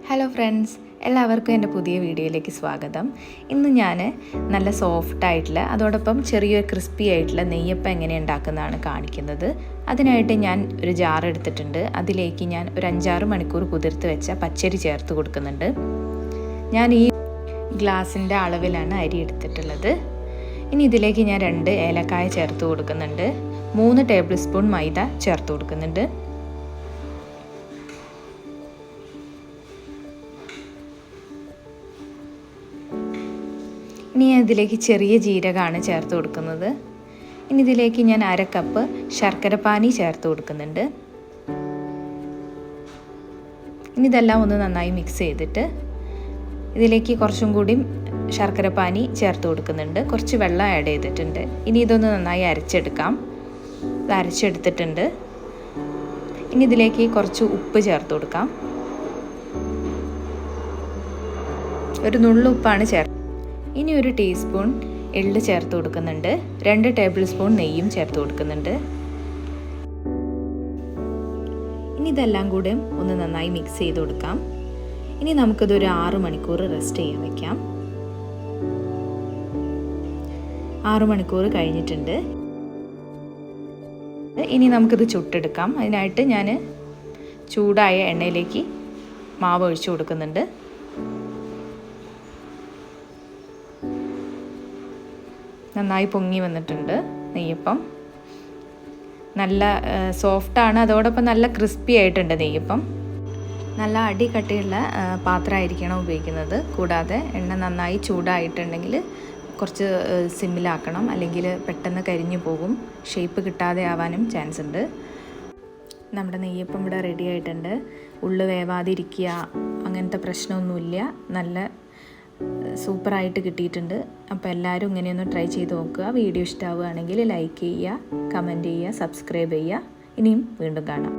Hello friends, എല്ലാവർക്കും എൻ്റെ പുതിയ വീഡിയോയിലേക്ക് സ്വാഗതം. ഇന്ന് ഞാൻ നല്ല സോഫ്റ്റ് ആയിട്ടുള്ള അതോടൊപ്പം ചെറിയൊരു ക്രിസ്പി ആയിട്ടുള്ള നെയ്യപ്പം എങ്ങനെ ഉണ്ടാക്കുന്നതാണ് കാണിക്കുന്നത്. അതിനായിട്ട് ഞാൻ ഒരു ജാർ എടുത്തിട്ടുണ്ട്. അതിലേക്ക് ഞാൻ ഒരു 5-6 മണിക്കൂർ കുതിർത്ത് വെച്ച പച്ചരി ചേർത്ത് കൊടുക്കുന്നുണ്ട്. ഞാൻ ഈ ഗ്ലാസിൻ്റെ അളവിലാണ് അരി എടുത്തിട്ടുള്ളത്. ഇനി ഇതിലേക്ക് ഞാൻ 2 ഏലക്കായ ചേർത്ത് കൊടുക്കുന്നുണ്ട്. 3 ടേബിൾ സ്പൂൺ മൈദ ചേർത്ത് കൊടുക്കുന്നുണ്ട്. ഇനി ഇതിലേക്ക് ചെറിയ ജീരകമാണ് ചേർത്ത് കൊടുക്കുന്നത്. ഇനി ഇതിലേക്ക് ഞാൻ 1/2 കപ്പ് ശർക്കരപ്പാനി ചേർത്ത് കൊടുക്കുന്നുണ്ട്. ഇനി ഇതെല്ലാം ഒന്ന് നന്നായി മിക്സ് ചെയ്തിട്ട് ഇതിലേക്ക് കുറച്ചും കൂടി ശർക്കരപ്പാനി ചേർത്ത് കൊടുക്കുന്നുണ്ട്. കുറച്ച് വെള്ളം ആഡ് ചെയ്തിട്ടുണ്ട്. ഇനി ഇതൊന്ന് നന്നായി അരച്ചെടുക്കാം. ഇത് അരച്ചെടുത്തിട്ടുണ്ട്. ഇനി ഇതിലേക്ക് കുറച്ച് ഉപ്പ് ചേർത്ത് കൊടുക്കാം. ഒരു നുള്ളുപ്പാണ് ചേർത്ത്. ഇനി ഒരു ടീസ്പൂൺ എള്ള് ചേർത്ത് കൊടുക്കുന്നുണ്ട്. 2 ടേബിൾ സ്പൂൺ നെയ്യും ചേർത്ത് കൊടുക്കുന്നുണ്ട്. ഇനി ഇതെല്ലാം കൂടെ ഒന്ന് നന്നായി മിക്സ് ചെയ്ത് കൊടുക്കാം. ഇനി നമുക്കിതൊരു 6 മണിക്കൂർ റെസ്റ്റ് ചെയ്യാൻ വയ്ക്കാം. 6 മണിക്കൂർ കഴിഞ്ഞിട്ടുണ്ട്. ഇനി നമുക്കിത് ചുട്ടെടുക്കാം. അതിനായിട്ട് ഞാൻ ചൂടായ എണ്ണയിലേക്ക് മാവ് ഒഴിച്ചു കൊടുക്കുന്നുണ്ട്. നന്നായി പൊങ്ങി വന്നിട്ടുണ്ട് നെയ്യപ്പം. നല്ല സോഫ്റ്റാണ്, അതോടൊപ്പം നല്ല ക്രിസ്പി ആയിട്ടുണ്ട് നെയ്യപ്പം. നല്ല അടി കട്ടിയുള്ള പാത്രമായിരിക്കണം ഉപയോഗിക്കുന്നത്. കൂടാതെ എണ്ണ നന്നായി ചൂടായിട്ടുണ്ടെങ്കിൽ കുറച്ച് സിമ്മിലാക്കണം, അല്ലെങ്കിൽ പെട്ടെന്ന് കരിഞ്ഞു പോകും. ഷേപ്പ് കിട്ടാതെ ആവാനും ചാൻസ് ഉണ്ട്. നമ്മുടെ നെയ്യപ്പം ഇവിടെ റെഡി ആയിട്ടുണ്ട്. ഉള്ളു വേവാതിരിക്കുക അങ്ങനത്തെ പ്രശ്നമൊന്നുമില്ല. നല്ല സൂപ്പറായിട്ട് കിട്ടിയിട്ടുണ്ട്. അപ്പോൾ എല്ലാവരും ഇങ്ങനെയൊന്ന് ട്രൈ ചെയ്ത് നോക്കുക. വീഡിയോ ഇഷ്ടമാവുകയാണെങ്കിൽ ലൈക്ക് ചെയ്യുക, കമൻറ്റ് ചെയ്യുക, സബ്സ്ക്രൈബ് ചെയ്യുക. ഇനിയും വീണ്ടും കാണാം.